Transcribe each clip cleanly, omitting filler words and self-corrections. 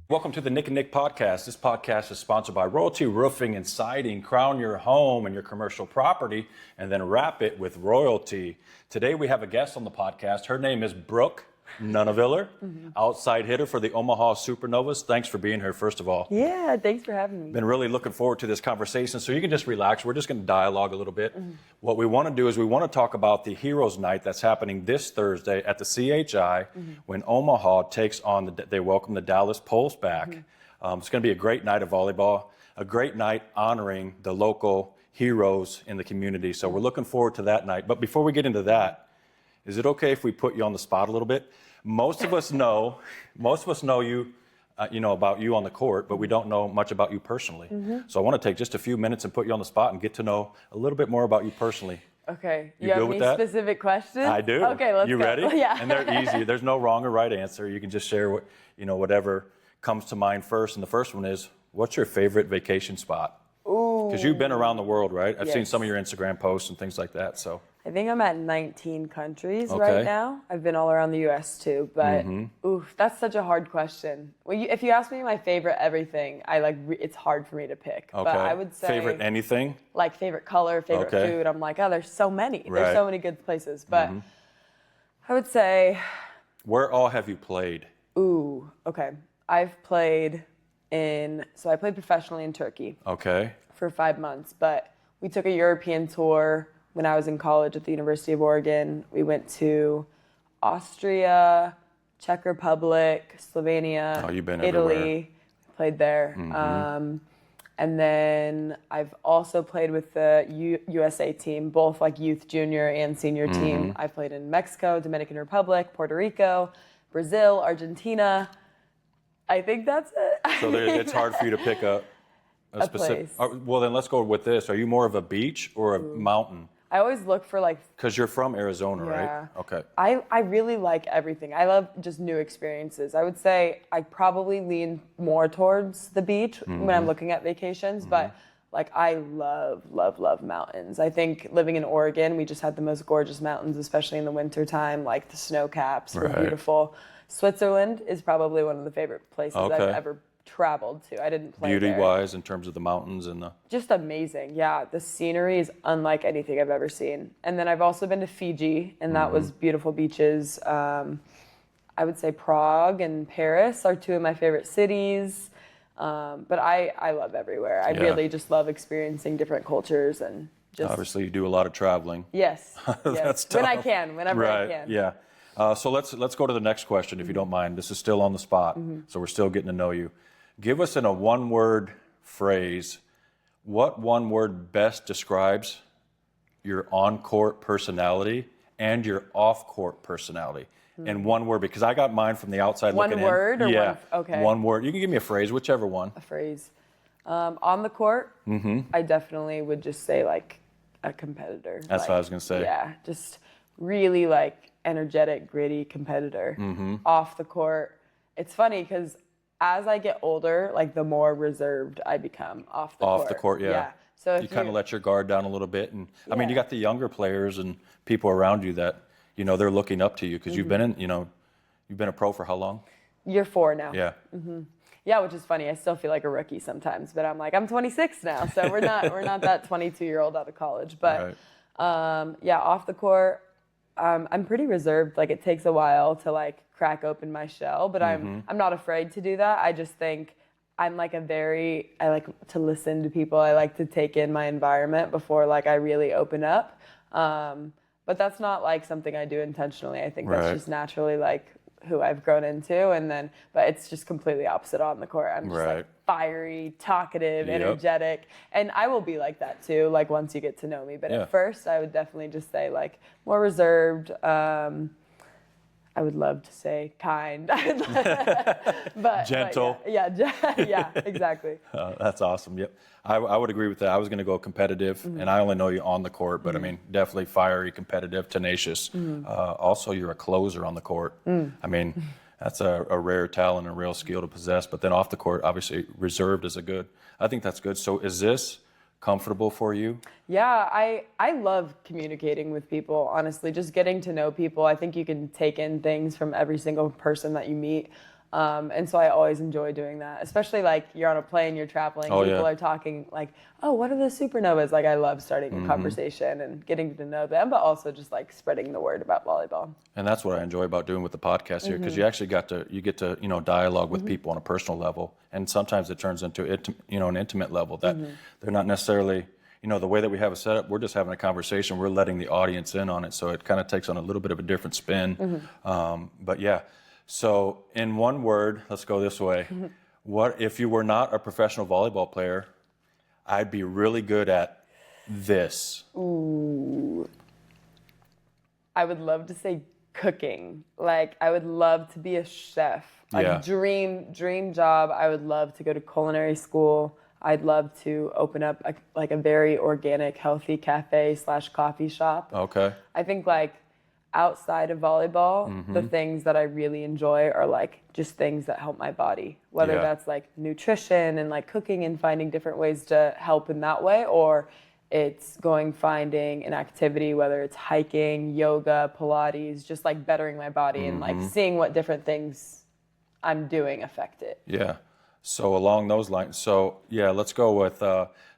Welcome to the Nick and Nick podcast. This podcast is sponsored by Royalty Roofing and Siding. Crown your home and your commercial property and then wrap it with royalty. Today we have a guest on the podcast. Her name is Brooke Nuneviller, outside hitter for the Omaha Supernovas. Thanks for being here, first of all. Yeah, thanks for having me. Been really looking forward to this conversation, so you can just relax. We're just going to dialogue a little bit. What we want to do is we want to talk about the Heroes Night that's happening this Thursday at the CHI when Omaha takes on, they welcome the Dallas Pulse back. It's going to be a great night of volleyball, a great night honoring the local heroes in the community. So we're looking forward to that night. But before we get into that, is it okay if we put you on the spot a little bit? Most of us know you, about you on the court, but we don't know much about you personally. So I want to take just a few minutes and put you on the spot and get to know a little bit more about you personally. Okay. You have good with any that? specific questions? I do. Okay, let's you go. ready? Yeah. And they're easy. There's no wrong or right answer. You can just share whatever comes to mind first. And the first one is, what's your favorite vacation spot? Ooh. Because you've been around the world, right? I've seen Yes. some of your Instagram posts and things like that. So I think I'm at 19 countries Okay. right now. I've been all around the U.S. too, but oof, that's such a hard question. Well, if you ask me my favorite everything, it's hard for me to pick. okay. But I would say favorite anything? like favorite color, favorite Okay. food. I'm like, oh, there's so many. Right. There's so many good places. But I would say, Where all have you played? okay. I've played I played professionally in Turkey Okay. for 5 months, but we took a European tour when I was in college at the University of Oregon. We went to Austria, Czech Republic, Slovenia, Oh, you've been Italy. everywhere. Played there. And then I've also played with the USA team, both like youth, junior, and senior team. I've played in Mexico, Dominican Republic, Puerto Rico, Brazil, Argentina. I think that's it. So it's hard for you to pick a specific. place. Well, then let's go with this. Are you more of a beach or a mountain? I always look for like Because you're from Arizona, Yeah. right? Okay. I really like everything. I love just new experiences. I would say I probably lean more towards the beach when I'm looking at vacations, but like I love mountains. I think living in Oregon, we just had the most gorgeous mountains, especially in the winter time. Like the snow caps were Right. beautiful. Switzerland is probably one of the favorite places I've Okay. ever traveled to. I didn't play there. Beauty-wise, in terms of the mountains and the. Just amazing. Yeah, the scenery is unlike anything I've ever seen. And then I've also been to Fiji, and that was beautiful beaches. I would say Prague and Paris are two of my favorite cities. But I love everywhere. I Yeah. really just love experiencing different cultures and just. Obviously, you do a lot of traveling. Yes. That's yes. When I tough. can, whenever Right. I can. Yeah. So let's go to the next question, if you don't mind. This is still on the spot, so we're still getting to know you. Give us in a one-word phrase, what one word best describes your on-court personality and your off-court personality? In one word, because I got mine from the outside One looking word in. or Yeah. one- okay. One word. You can give me a phrase, whichever one. A phrase. On the court, I definitely would just say like a competitor. That's what I was gonna say. Yeah, just really like energetic, gritty competitor. Off the court, it's funny because as I get older, like the more reserved I become off the court. Off the court, yeah. So if You kind of let your guard down a little bit, and I mean, you got the younger players and people around you that they're looking up to you because you've been you've been a pro for how long? Year 4 now. Yeah. Yeah, which is funny. I still feel like a rookie sometimes, but I'm like, I'm 26 now, so we're not that 22-year-old out of college. But yeah, off the court, I'm pretty reserved. Like it takes a while to like crack open my shell, but I'm not afraid to do that. I just think I'm like I like to listen to people. I like to take in my environment before like I really open up. But that's not like something I do intentionally. I think that's just naturally like who I've grown into, but it's just completely opposite on the court. I'm just like fiery, talkative, energetic, and I will be like that too. Like once you get to know me, but at first I would definitely just say like more reserved. I would love to say kind, but gentle. But yeah, exactly. That's awesome. Yep, I would agree with that. I was going to go competitive, and I only know you on the court, but I mean, definitely fiery, competitive, tenacious. Also, you're a closer on the court. I mean, that's a rare talent and a real skill to possess. But then off the court, obviously, reserved is I think that's good. So is this comfortable for you? Yeah, I love communicating with people, honestly, just getting to know people. I think you can take in things from every single person that you meet. And so I always enjoy doing that, especially like you're on a plane, you're traveling, people are talking like, oh, what are the supernovas? Like I love starting a conversation and getting to know them, but also just like spreading the word about volleyball. And that's what I enjoy about doing with the podcast here, because you actually get to dialogue with people on a personal level, and sometimes it turns into an intimate level that they're not necessarily, the way that we have it set up, we're just having a conversation, we're letting the audience in on it, so it kind of takes on a little bit of a different spin. But yeah, so in one word, let's go this way. What if you were not a professional volleyball player? I'd be really good at this. Ooh. I would love to say cooking. Like I would love to be a chef. Like dream job. I would love to go to culinary school. I'd love to open up a very organic, healthy cafe / coffee shop. Okay. I think like outside of volleyball, the things that I really enjoy are like just things that help my body, whether that's like nutrition and like cooking and finding different ways to help in that way, or it's finding an activity, whether it's hiking, yoga, Pilates, just like bettering my body and like seeing what different things I'm doing affect it. Yeah. So along those lines, let's go with,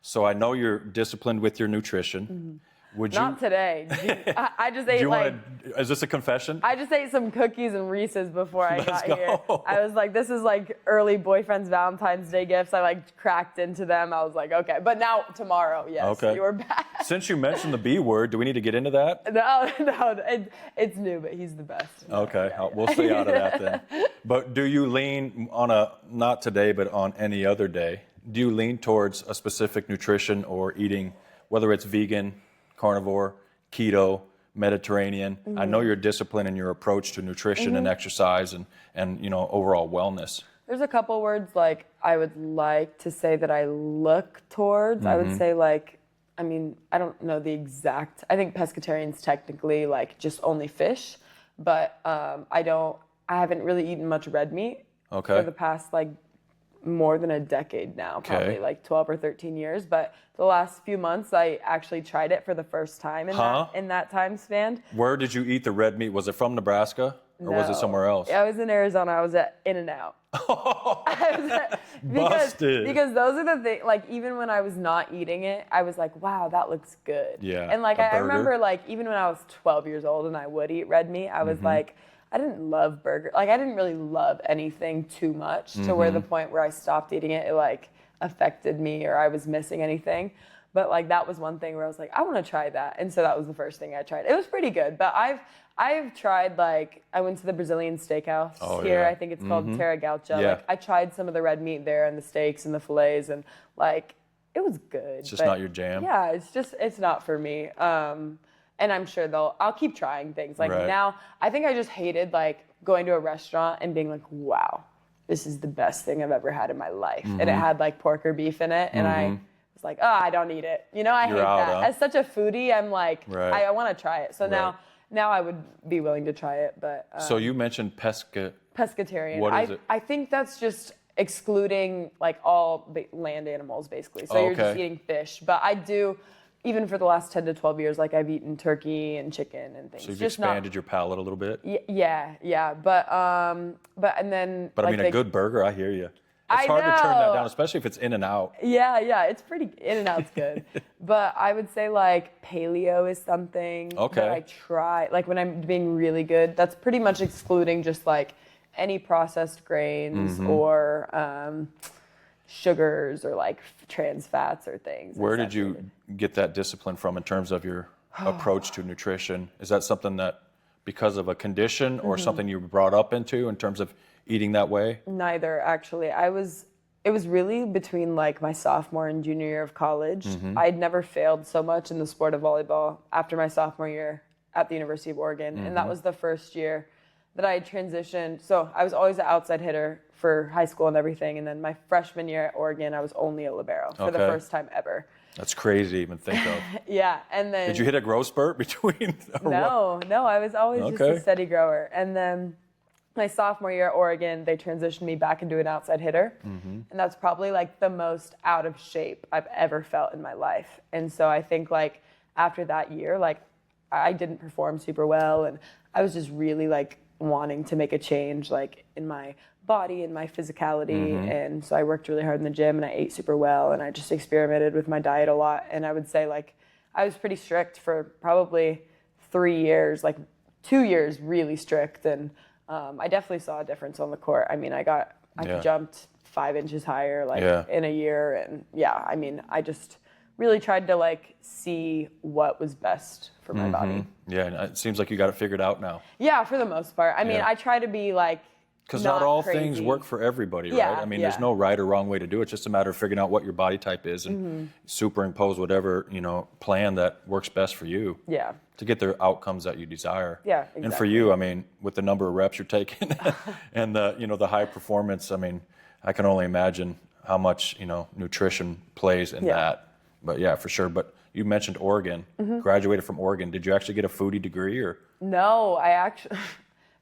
so I know you're disciplined with your nutrition. Not today. I just ate is this a confession? I just ate some cookies and Reese's before I got go. here. I was like, this is like early boyfriend's Valentine's Day gifts. I like cracked into them. I was like, okay. But now tomorrow, yes, you were back. Since you mentioned the B word, do we need to get into that? No, it's new, but he's the best. Okay, we'll stay out of that then. But do you lean on not today, but on any other day, do you lean towards a specific nutrition or eating, whether it's vegan, carnivore, keto, Mediterranean? I know you're disciplined in your approach to nutrition and exercise and overall wellness. There's a couple words like I would like to say that I look towards. I would say I don't know the exact. I think pescatarian's technically like just only fish, but I haven't really eaten much red meat for the past like more than a decade now, probably like 12 or 13 years. But the last few months, I actually tried it for the first time in that time span. Where did you eat the red meat? Was it from Nebraska or was it somewhere else? I was in Arizona. I was at In-N-Out. Busted. Because those are the things, like even when I was not eating it, I was like, wow, that looks good. Yeah. And like I remember like even when I was 12 years old and I would eat red meat, I was like, I didn't love burger. Like I didn't really love anything too much to where the point where I stopped eating it, it like affected me or I was missing anything. But like that was one thing where I was like, I want to try that. And so that was the first thing I tried. It was pretty good. But I've tried like I went to the Brazilian steakhouse here. I think it's called Terra Gaucha. Yeah. Like I tried some of the red meat there and the steaks and the fillets and like it was good. It's just not your jam. Yeah, it's not for me. And I'm sure I'll keep trying things. Like now, I think I just hated like going to a restaurant and being like, wow, this is the best thing I've ever had in my life. And it had like pork or beef in it. And I was like, oh, I don't eat it. I hate that. As such a foodie, I'm like, I want to try it. So now I would be willing to try it. But so you mentioned pescatarian. What is it? I think that's just excluding like all land animals basically. So you're just eating fish. But I do, even for the last 10 to 12 years, like I've eaten turkey and chicken and things. So you've expanded your palate a little bit? Yeah. But I mean, a good burger, I hear you. It's hard to turn that down, especially if it's In-N-Out. Yeah, it's pretty, In-N-Out's good. But I would say like paleo is something that I try, like when I'm being really good, that's pretty much excluding just like any processed grains or sugars or like trans fats or things. Where did you get that discipline from in terms of your approach to nutrition? Is that something that because of a condition or something you were brought up into in terms of eating that way? Neither, actually. It was really between like my sophomore and junior year of college. I'd never failed so much in the sport of volleyball after my sophomore year at the University of Oregon. And that was the first year that I transitioned. So I was always an outside hitter for high school and everything. And then my freshman year at Oregon, I was only a libero for the first time ever. That's crazy to even think of. Yeah, and then... Did you hit a growth spurt between... No, I was always just a steady grower. And then my sophomore year at Oregon, they transitioned me back into an outside hitter. And that's probably like the most out of shape I've ever felt in my life. And so I think like after that year, like I didn't perform super well, and I was just really like wanting to make a change like in my body and my physicality. And so I worked really hard in the gym, and I ate super well, and I just experimented with my diet a lot. And I would say like I was pretty strict for probably 3 years, like 2 years really strict, and I definitely saw a difference on the court. I mean, I jumped 5 inches higher like in a year, and I mean, I just really tried to like see what was best for my body. Yeah, and it seems like you got it figured out now. Yeah, for the most part. I mean, I try to be like, because not all crazy. things work for everybody, right? I mean, there's no right or wrong way to do it. It's just a matter of figuring out what your body type is and superimpose whatever, plan that works best for you. Yeah. To get the outcomes that you desire. Yeah, exactly. And for you, I mean, with the number of reps you're taking and the high performance, I mean, I can only imagine how much, nutrition plays in that. But yeah, for sure. But you mentioned Oregon, graduated from Oregon. Did you actually get a foodie degree or? No, I actually,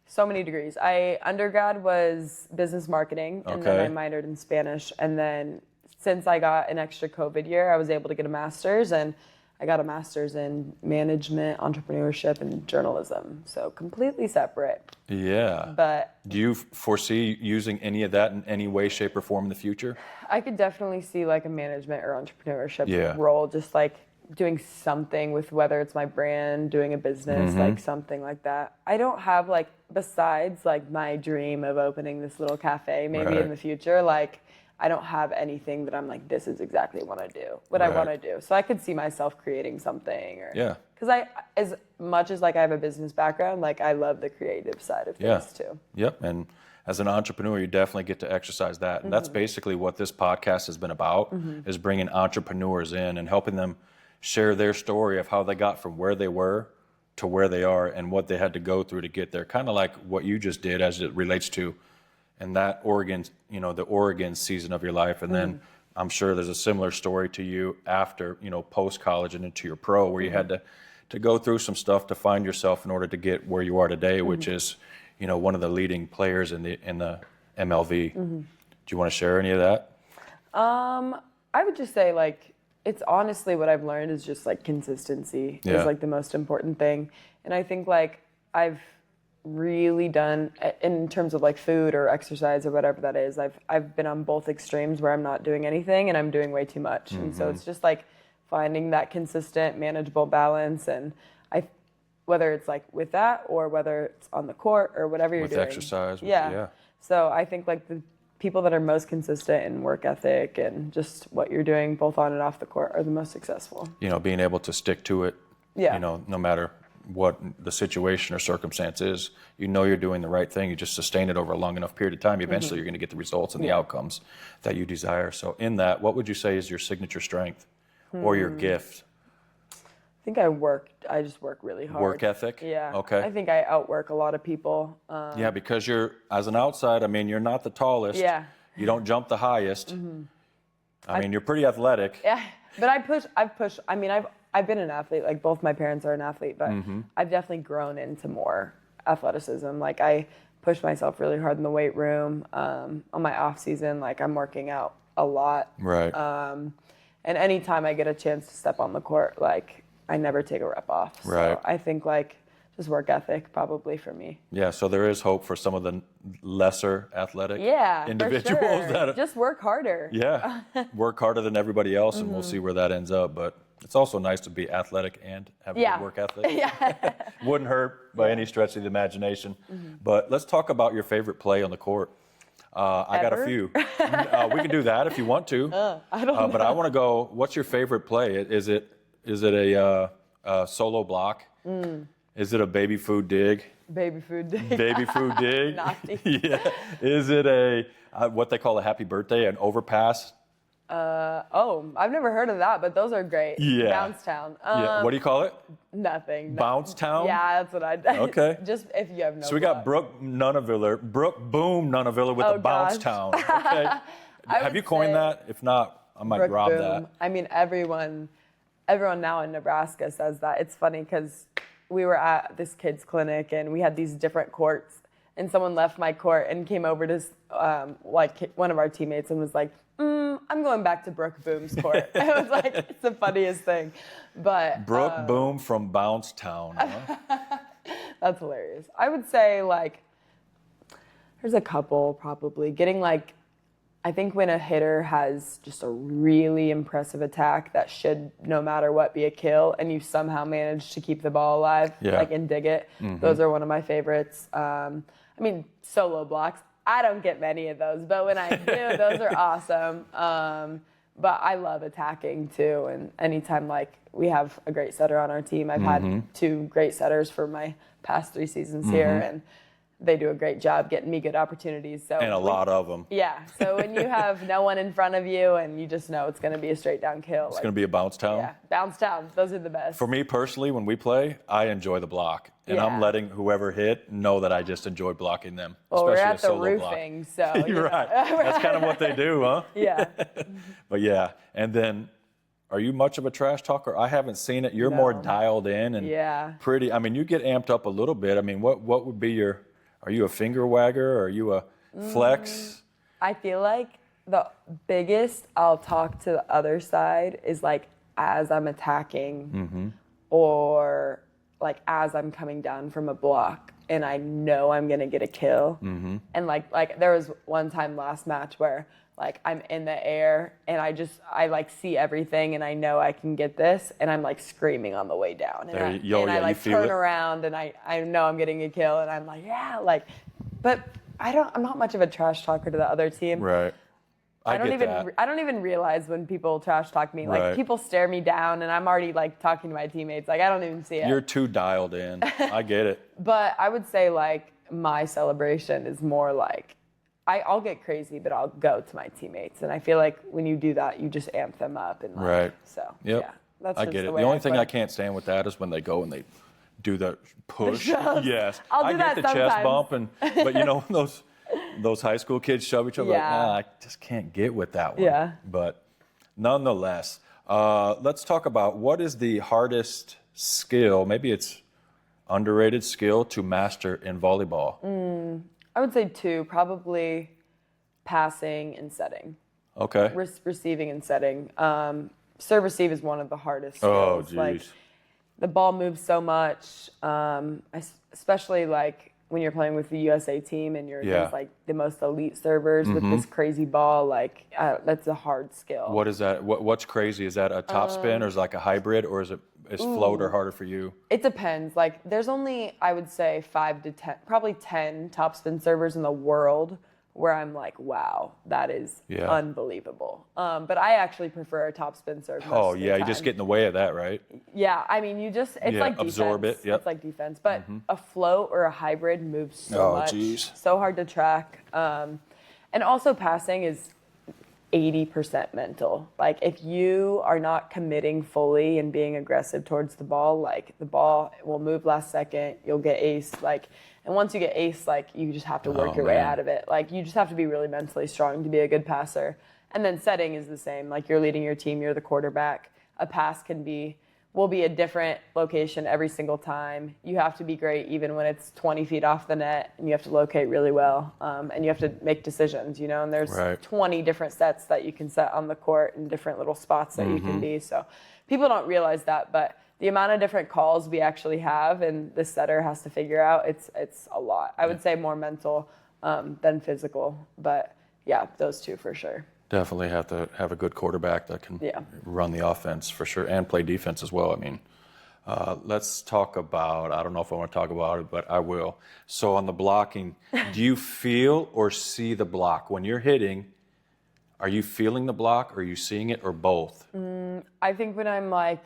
so many degrees. Undergrad was business marketing, and then I minored in Spanish. And then since I got an extra COVID year, I was able to get a master's, and I got a master's in management, entrepreneurship, and journalism. So completely separate. Yeah. But do you foresee using any of that in any way, shape, or form in the future? I could definitely see like a management or entrepreneurship role, just like doing something with whether it's my brand, doing a business, like something like that. I don't have like, besides like my dream of opening this little cafe maybe in the future, like I don't have anything that I'm like, this is exactly what I want to do. So I could see myself creating something, or because as much as like I have a business background, like I love the creative side of things too. Yep. And as an entrepreneur, you definitely get to exercise that. And that's basically what this podcast has been about, is bringing entrepreneurs in and helping them share their story of how they got from where they were to where they are and what they had to go through to get there. Kind of like what you just did as it relates to and that Oregon, the Oregon season of your life. And then I'm sure there's a similar story to you after, post-college and into your pro, where you had to go through some stuff to find yourself in order to get where you are today, which is, one of the leading players in the MLV. Do you want to share any of that? I would just say like, it's honestly what I've learned is just like consistency is like the most important thing. And I think like I've really done in terms of like food or exercise or whatever that is, I've been on both extremes where I'm not doing anything and I'm doing way too much. And so it's just like finding that consistent, manageable balance. And whether it's like with that or whether it's on the court or whatever you're doing. With exercise. So I think like the people that are most consistent in work ethic and just what you're doing both on and off the court are the most successful. Being able to stick to it, no matter what the situation or circumstance is, you're doing the right thing. You just sustain it over a long enough period of time. Eventually, you're going to get the results and the outcomes that you desire. So in that, what would you say is your signature strength or your gift? I think I just work really hard. Work ethic? Yeah. Okay. I think I outwork a lot of people. Because as an outside, I mean, you're not the tallest. Yeah. You don't jump the highest. I mean, you're pretty athletic. Yeah. But I've pushed. I mean, I've been an athlete. Like both my parents are an athlete, but I've definitely grown into more athleticism. Like I push myself really hard in the weight room. On my off season, like I'm working out a lot. Right. And anytime I get a chance to step on the court, like I never take a rep off. So I think like just work ethic probably for me. Yeah, so there is hope for some of the lesser athletic individuals. For sure. That just work harder. Yeah, work harder than everybody else, and we'll see where that ends up. But it's also nice to be athletic and have a good work ethic. Wouldn't hurt by any stretch of the imagination. But let's talk about your favorite play on the court. I got a few. We can do that if you want to. I don't know. But I want to go, what's your favorite play? Is it a solo block? Is it a baby food dig? Baby food dig. Baby food dig? Naughty. Yeah. Is it a what they call a happy birthday, an overpass? I've never heard of that, but those are great. Yeah. Bouncetown. What do you call it? Nothing. Bouncetown? Yeah, that's what I did. Okay. Just if you have no. So we got Brooke Nuneviller, Brooke Boom Nuneviller with the Bouncetown. Okay. Have you coined that? If not, I might rob that. I mean, everyone now in Nebraska says that. It's funny because we were at this kids clinic and we had these different courts, and someone left my court and came over to like one of our teammates and was like, I'm going back to Brooke Boom's court. It was like, it's the funniest thing. But Brooke Boom from Bouncetown, huh? That's hilarious. I would say, like, there's a couple probably. Getting, like, I think when a hitter has just a really impressive attack that should, no matter what, be a kill, and you somehow manage to keep the ball alive, like, and dig it, those are one of my favorites. I mean, solo blocks. I don't get many of those, but when I do, those are awesome. But I love attacking too, and anytime, like, we have a great setter on our team. I've had 2 great setters for my past 3 seasons here, and they do a great job getting me good opportunities. So And a lot of them. Yeah. So when you have no one in front of you and you just know it's going to be a straight down kill. It's going to be a Bouncetown. Yeah, Bouncetown. Those are the best. For me personally, when we play, I enjoy the block. And I'm letting whoever hit know that I just enjoy blocking them. Well, we're especially at a solo the roofing, block. so. You're right. That's kind of what they do, huh? Yeah. But yeah. And then, are you much of a trash talker? I haven't seen it. You're more dialed in and pretty. I mean, you get amped up a little bit. I mean, what would be your, are you a finger wagger? Are you a flex? I feel like the biggest I'll talk to the other side is, like, as I'm attacking or, like, as I'm coming down from a block and I know I'm going to get a kill. And like there was one time last match where, like, I'm in the air and I like see everything and I know I can get this and I'm, like, screaming on the way down. And I like turn around and I know I'm getting a kill and I'm like, yeah, like, but I'm not much of a trash talker to the other team. Right. I don't even realize when people trash talk me. Like, people stare me down and I'm already, like, talking to my teammates. Like, I don't even see it. You're too dialed in. I get it. But I would say, like, my celebration is more like, I'll get crazy, but I'll go to my teammates. And I feel like when you do that, you just amp them up. And, like, so, yeah. That's I just get it. way The only thing I can't stand with that is when they go and they do the push. Yes. I'll do that I get the chest sometimes. bump, but you know, those high school kids shove each other. Like, I just can't get with that one. Yeah. But nonetheless, let's talk about what is the hardest skill, maybe it's underrated skill, to master in volleyball. I would say 2, probably passing and setting. Okay. Receiving and setting. Serve receive is one of the hardest Oh, skills. geez. Like, the ball moves so much, especially, like, when you're playing with the USA team and you're against, like, the most elite servers with this crazy ball. Like, that's a hard skill. What is that? What's crazy? Is that a top spin or is it like a hybrid, or is floater harder for you? It depends. Like, there's only, I would say, 5 to 10, probably 10 topspin servers in the world where I'm like, wow, that is unbelievable. But I actually prefer a topspin serve. Oh, yeah, you just get in the way of that, right? Yeah, I mean, it's like defense. Absorb it, It's like defense. But a float or a hybrid moves so much. So hard to track. And also passing is 80% mental. Like, if you are not committing fully and being aggressive towards the ball, like, the ball will move last second, you'll get ace, like, and once you get ace, like, you just have to work your way out of it. Like, you just have to be really mentally strong to be a good passer. And then setting is the same. Like, you're leading your team, you're the quarterback. A pass will be a different location every single time. You have to be great even when it's 20 feet off the net, and you have to locate really well, and you have to make decisions, you know, and there's 20 different sets that you can set on the court and different little spots that you can be. So people don't realize that, but the amount of different calls we actually have and the setter has to figure out, it's a lot. I would say more mental than physical, but yeah, those 2 for sure. Definitely have to have a good quarterback that can run the offense for sure and play defense as well. I mean, let's talk about, I don't know if I want to talk about it, but I will. So on the blocking, do you feel or see the block? When you're hitting, are you feeling the block, or are you seeing it, or both? I think when I'm, like,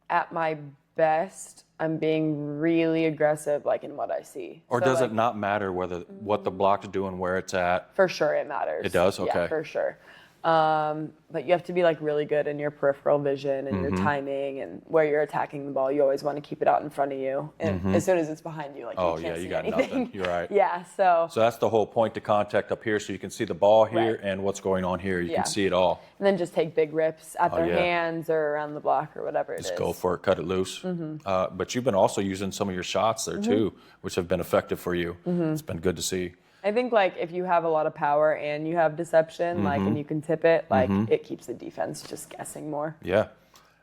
at my best, I'm being really aggressive, like, in what I see. Or does it not matter what the block's doing, where it's at? For sure it matters. It does? Okay. Yeah, for sure. But you have to be, like, really good in your peripheral vision and your timing and where you're attacking the ball. You always want to keep it out in front of you. And as soon as it's behind you, like, you can't see you got anything. nothing. You're right. Yeah, so that's the whole point to contact up here, so you can see the ball here and what's going on here. You can see it all. And then just take big rips at their hands or around the block or whatever it is. Just go for it, cut it loose. But you've been also using some of your shots there too, which have been effective for you. It's been good to see. I think like if you have a lot of power and you have deception, like, and you can tip it, like it keeps the defense just guessing more. Yeah,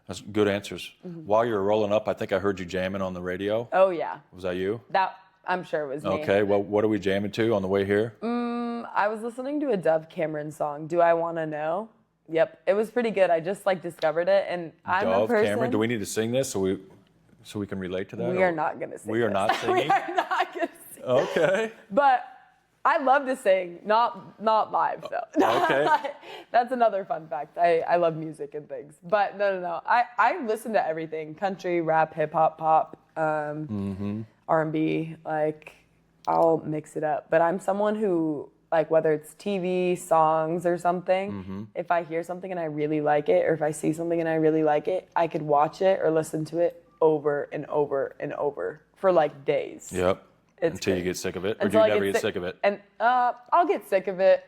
that's good answers. While you were rolling up, I think I heard you jamming on the radio. Oh yeah. Was that you? That I'm sure was me. Okay, well, what are we jamming to on the way here? I was listening to a Dove Cameron song, Do I Want to Know? Yep, it was pretty good. I just like discovered it, and I'm a Dove person. Cameron, do we need to sing this so we can relate to that? We are not going to sing We are this. not singing? We are not going to sing. Okay. But I love to sing, not live though. Okay. That's another fun fact. I love music and things. But no. I listen to everything. Country, rap, hip hop, pop, R&B. Like, I'll mix it up. But I'm someone who, like, whether it's TV, songs, or something, if I hear something and I really like it, or if I see something and I really like it, I could watch it or listen to it over and over and over for like days. Yep. It's Until you great. get sick of it? Or do Until you I never get sick of it? And I'll get sick of it,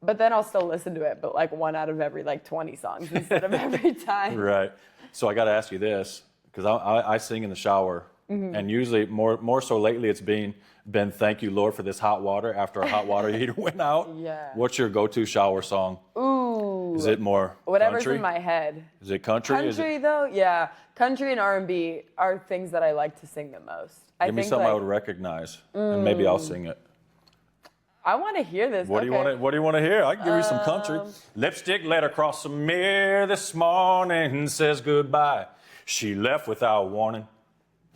but then I'll still listen to it, but like one out of every like 20 songs instead of every time. Right. So I got to ask you this, because I sing in the shower, and usually more so lately it's been thank you, Lord, for this hot water after our hot water heater went out. Yeah. What's your go-to shower song? Ooh. Is it more Whatever's country? in my head. Is it country? Country though, yeah. Country and R&B are things that I like to sing the most. Give me something I would recognize, and maybe I'll sing it. I want to hear this. What do you want to hear? I can give you some country. Lipstick let her cross the mirror this morning, says goodbye. She left without warning.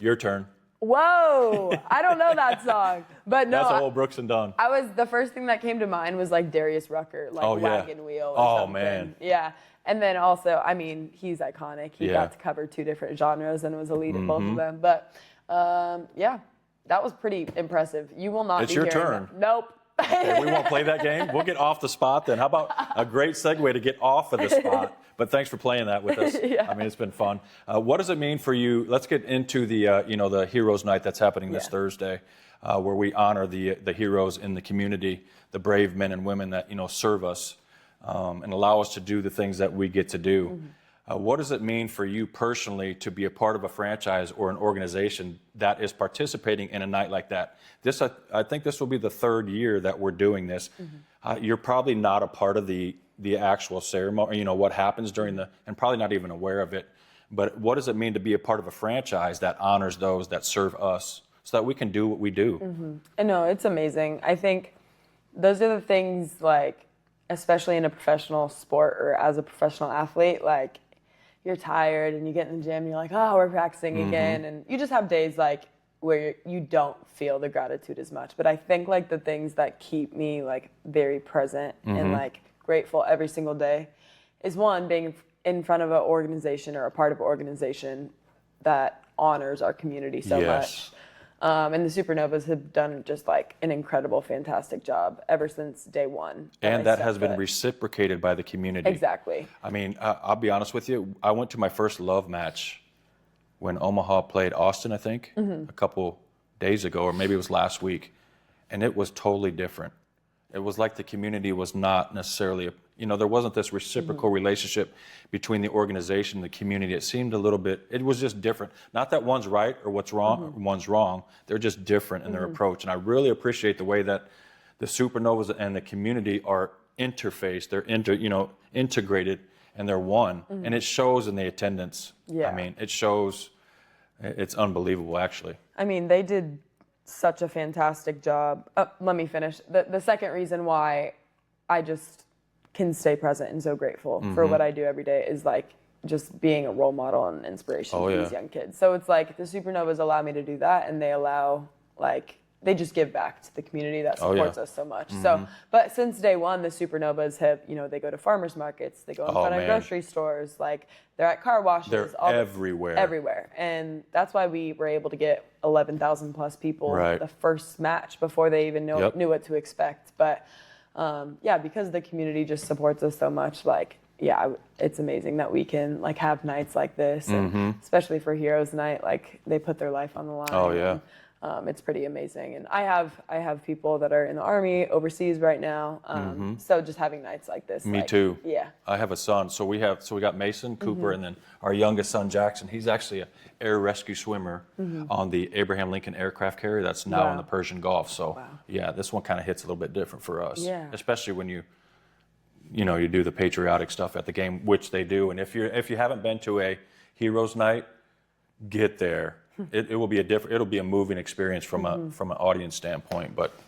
Your turn. Whoa! I don't know that song, but no. That's old Brooks and Dunn. The first thing that came to mind was like Darius Rucker, like Wagon Wheel or something. Man. Yeah. And then also, I mean, he's iconic. He got to cover 2 different genres and was a lead in both of them. But yeah, that was pretty impressive. You will not It's be your hearing turn. that. Nope. Okay, we won't play that game. We'll get off the spot then. How about a great segue to get off of the spot? But thanks for playing that with us. Yeah. I mean, it's been fun. What does it mean for you? Let's get into the the Heroes Night that's happening this Thursday, where we honor the heroes in the community, the brave men and women that serve us and allow us to do the things that we get to do. What does it mean for you personally to be a part of a franchise or an organization that is participating in a night like that? I think this will be the 3rd year that we're doing this. You're probably not a part of the actual ceremony, what happens during and probably not even aware of it. But what does it mean to be a part of a franchise that honors those that serve us so that we can do what we do? I know, it's amazing. I think those are the things, like, especially in a professional sport or as a professional athlete, like, you're tired and you get in the gym and you're like, oh, we're practicing again. And you just have days like where you don't feel the gratitude as much. But I think like the things that keep me like very present and like grateful every single day is, one, being in front of an organization or a part of an organization that honors our community so much. And the Supernovas have done just like an incredible, fantastic job ever since day one. And that has been reciprocated by the community. Exactly. I mean, I'll be honest with you. I went to my first love match when Omaha played Austin, I think, a couple days ago, or maybe it was last week. And it was totally different. It was like the community was not necessarily, there wasn't this reciprocal relationship between the organization and the community. It seemed a little bit, it was just different. Not that one's right or what's wrong, one's wrong. They're just different in their approach. And I really appreciate the way that the Supernovas and the community are interfaced. They're integrated, and they're one. And it shows in the attendance. Yeah. I mean, it shows. It's unbelievable, actually. I mean, they did such a fantastic job. Let me finish. The second reason why I just can stay present and so grateful for what I do every day is like just being a role model and inspiration for these young kids. So it's like the Supernovas allow me to do that, and they allow, like, they just give back to the community that supports us so much. So, but since day one, the Supernovas have, they go to farmers markets, they go in front of grocery stores, like they're at car washes. They're everywhere. Everywhere. And that's why we were able to get 11,000 plus people the first match before they even knew what to expect. But because the community just supports us so much, like, it's amazing that we can like have nights like this, and especially for Heroes Night, like they put their life on the line. Oh yeah. It's pretty amazing. And I have people that are in the Army overseas right now. So just having nights like this. Me too. Yeah. I have a son. So we got Mason, Cooper, and then our youngest son, Jackson. He's actually an air rescue swimmer on the Abraham Lincoln aircraft carrier that's now in the Persian Gulf. So yeah, this one kind of hits a little bit different for us. Yeah. Especially when you do the patriotic stuff at the game, which they do. And if you haven't been to a Heroes Night, get there. It'll be a moving experience from an audience standpoint. But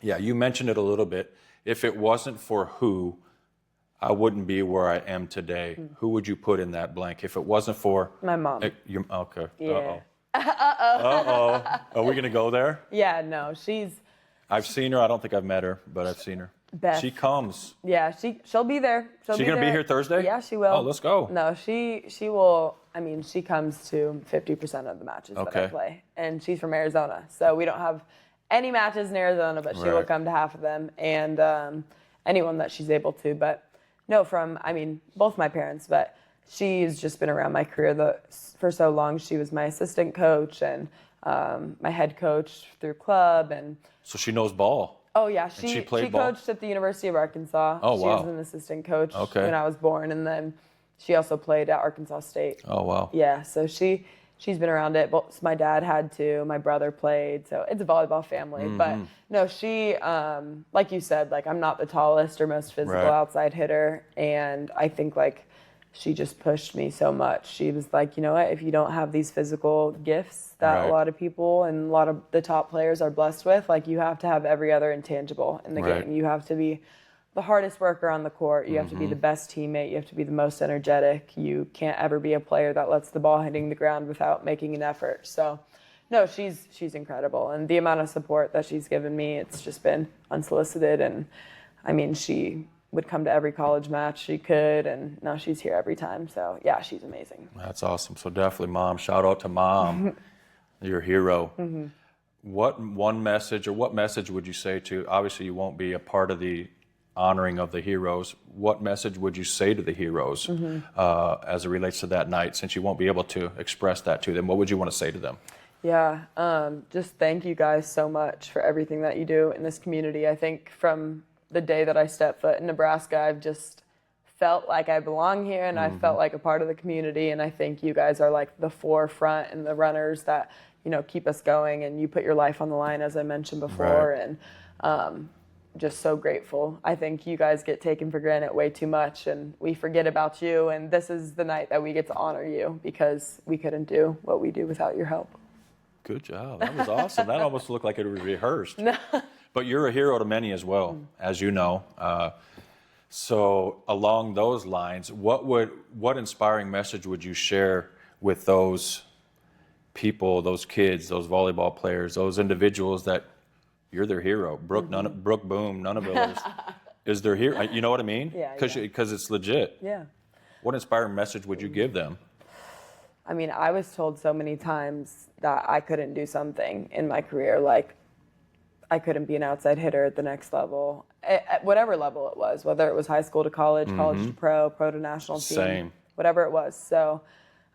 yeah, you mentioned it a little bit. If it wasn't for who, I wouldn't be where I am today. Who would you put in that blank? If it wasn't for my mom. Okay. Yeah. Are we gonna go there? Yeah. No, I've seen her. I don't think I've met her, but I've seen her. Beth. She comes. Yeah, she'll be there. She's gonna be here Thursday? Yeah, she will. Oh, let's go. No, she will. I mean, she comes to 50% of the matches that I play, and she's from Arizona, so we don't have any matches in Arizona, but she will come to half of them, and anyone that she's able to. But no, both my parents, but she's just been around my career for so long. She was my assistant coach and my head coach through club, and so she knows ball. Oh yeah, she coached at the University of Arkansas. Oh, she wow. was an assistant coach when I was born, and then she also played at Arkansas State. Oh wow. Yeah, so she's been around it. But my dad had to. My brother played, so it's a volleyball family. But no, she, like you said, like I'm not the tallest or most physical outside hitter, and I think like she just pushed me so much. She was like, you know what, if you don't have these physical gifts that a lot of people and a lot of the top players are blessed with, like you have to have every other intangible in the game. You have to be the hardest worker on the court. You have to be the best teammate. You have to be the most energetic. You can't ever be a player that lets the ball hitting the ground without making an effort. So no, she's incredible. And the amount of support that she's given me, it's just been unsolicited. And I mean, she would come to every college match she could, and now she's here every time. So yeah, she's amazing. That's awesome. So definitely Mom. Shout out to Mom, your hero. What message would you say to, obviously you won't be a part of the honoring of the heroes, what message would you say to the heroes as it relates to that night, since you won't be able to express that to them? What would you want to say to them? Yeah, just thank you guys so much for everything that you do in this community. I think from the day that I stepped foot in Nebraska, I've just felt like I belong here, and I felt like a part of the community. And I think you guys are like the forefront and the runners that, keep us going. And you put your life on the line, as I mentioned before. And just so grateful. I think you guys get taken for granted way too much, and we forget about you. And this is the night that we get to honor you, because we couldn't do what we do without your help. Good job. That was awesome. That almost looked like it was rehearsed. But you're a hero to many as well, as you know. So along those lines, what inspiring message would you share with those people, those kids, those volleyball players, those individuals that you're their hero? Brooke Nuneviller is their hero. You know what I mean? Yeah. Because it's legit. Yeah. What inspiring message would you give them? I mean, I was told so many times that I couldn't do something in my career, like I couldn't be an outside hitter at the next level, at whatever level it was, whether it was high school to college, college to pro to national team, whatever it was. So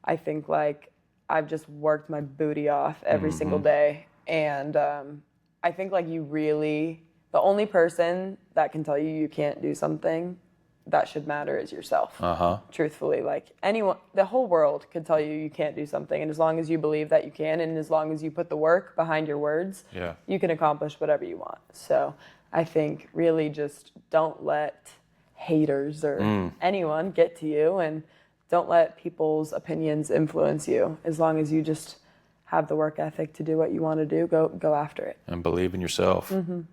I think like I've just worked my booty off every single day. And I think like the only person that can tell you can't do something that should matter is yourself. Truthfully, like anyone, the whole world could tell you can't do something, and as long as you believe that you can, and as long as you put the work behind your words, you can accomplish whatever you want. So I think really just don't let haters or anyone get to you, and don't let people's opinions influence you. As long as you just have the work ethic to do what you want to do, go after it. And believe in yourself. And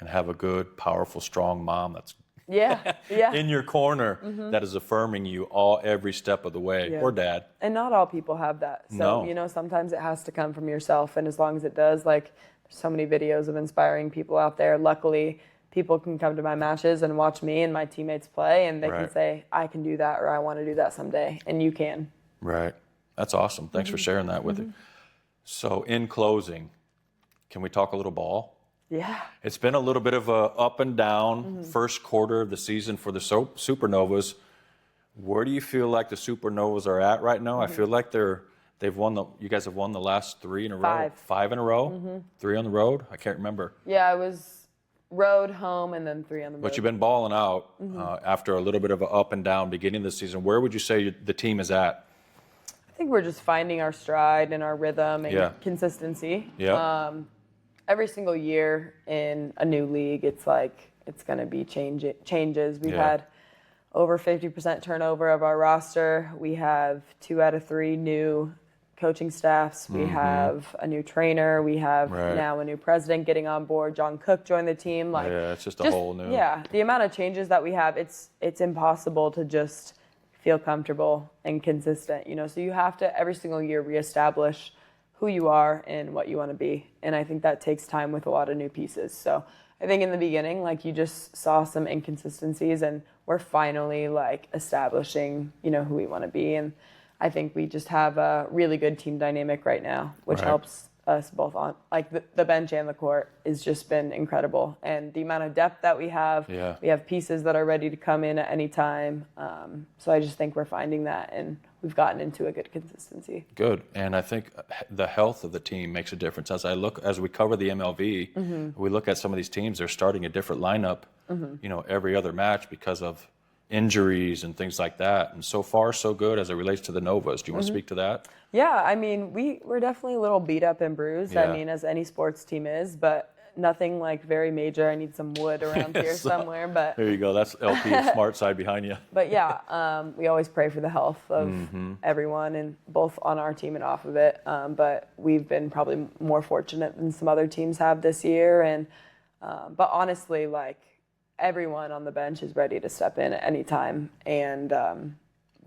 have a good, powerful, strong mom that's in your corner that is affirming you every step of the way, or dad. And not all people have that. So, sometimes it has to come from yourself. And as long as it does, like there's so many videos of inspiring people out there. Luckily, people can come to my matches and watch me and my teammates play, and they can say, I can do that, or I want to do that someday. And you can. Right. That's awesome. Thanks for sharing that with me. So in closing, can we talk a little ball? Yeah. It's been a little bit of a up and down first quarter of the season for the Supernovas. Where do you feel like the Supernovas are at right now? I feel like they're You guys have won the last 3 in a row? 5. 5 in a row? 3 on the road? I can't remember. Yeah, it was road, home, and then 3 on the road. But you've been balling out after a little bit of an up and down beginning of the season. Where would you say the team is at? I think we're just finding our stride and our rhythm and consistency. Yeah. Every single year in a new league, it's going to be changes. We've had over 50% turnover of our roster. We have 2 out of 3 new coaching staffs. We have a new trainer. We have now a new president getting on board. John Cook joined the team. It's just a whole new. Yeah, the amount of changes that we have, it's impossible to just feel comfortable and consistent. So you have to every single year reestablish who you are and what you want to be. And I think that takes time with a lot of new pieces. So I think in the beginning, you just saw some inconsistencies, and we're finally establishing, who we want to be. And I think we just have a really good team dynamic right now, which helps us both on the bench and the court has just been incredible. And the amount of depth that we have pieces that are ready to come in at any time. So I just think we're finding that, and we've gotten into a good consistency. Good. And I think the health of the team makes a difference. As we cover the MLV, we look at some of these teams, they're starting a different lineup, every other match because of injuries and things like that. And so far, so good as it relates to the Novas. Do you want to speak to that? Yeah, I mean, we're definitely a little beat up and bruised. Yeah. I mean, as any sports team is, but nothing very major. I need some wood around here somewhere. But there you go. That's LP's smart side behind you. But yeah, we always pray for the health of everyone, and both on our team and off of it. But we've been probably more fortunate than some other teams have this year. And but honestly, everyone on the bench is ready to step in at any time, and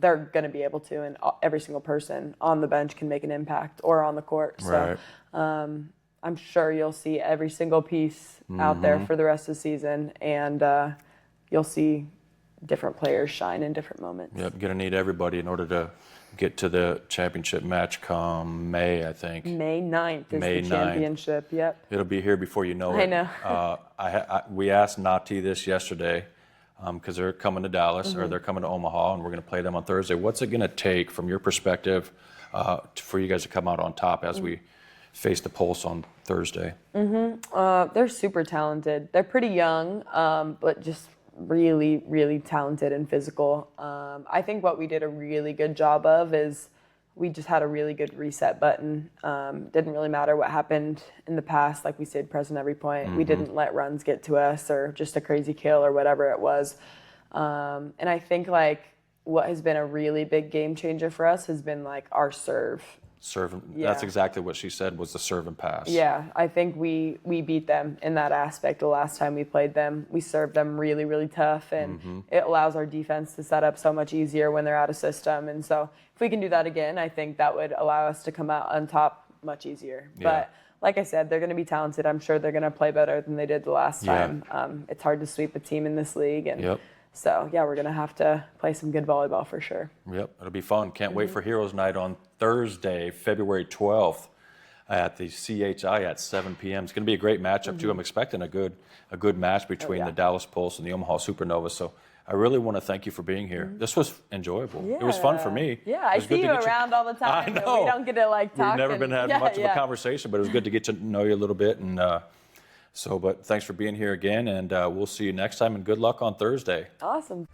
they're going to be able to, and every single person on the bench can make an impact or on the court. So I'm sure you'll see every single piece out there for the rest of the season, and you'll see different players shine in different moments. Yep, going to need everybody in order to get to the championship match come May, I think. May 9th is the championship, yep. It'll be here before you know it. I know. We asked Nati this yesterday because they're coming to Dallas or they're coming to Omaha, and we're going to play them on Thursday. What's it going to take from your perspective for you guys to come out on top as we face the Pulse on Thursday? They're super talented. They're pretty young, but just really, really talented and physical. I think what we did a really good job of is we just had a really good reset button. Didn't really matter what happened in the past. We stayed present every point. We didn't let runs get to us or just a crazy kill or whatever it was. And I think what has been a really big game changer for us has been our serve. That's exactly what she said, was the serve and pass. Yeah, I think we beat them in that aspect the last time we played them. We served them really, really tough, and it allows our defense to set up so much easier when they're out of system. And so if we can do that again, I think that would allow us to come out on top much easier. Yeah. But like I said, they're going to be talented. I'm sure they're going to play better than they did the last time. It's hard to sweep a team in this league. And so, yeah, we're going to have to play some good volleyball for sure. Yep, it'll be fun. Can't wait for Heroes Night on Thursday, February 12th at the CHI at 7 p.m. It's going to be a great matchup, too. I'm expecting a good match between the Dallas Pulse and the Omaha Supernovas. So I really want to thank you for being here. This was enjoyable. Yeah. It was fun for me. Yeah, I see you around all the time. I know. We don't get to talk. We've never been having much of a conversation, but it was good to get to know you a little bit. And but thanks for being here again, and we'll see you next time, and good luck on Thursday. Awesome.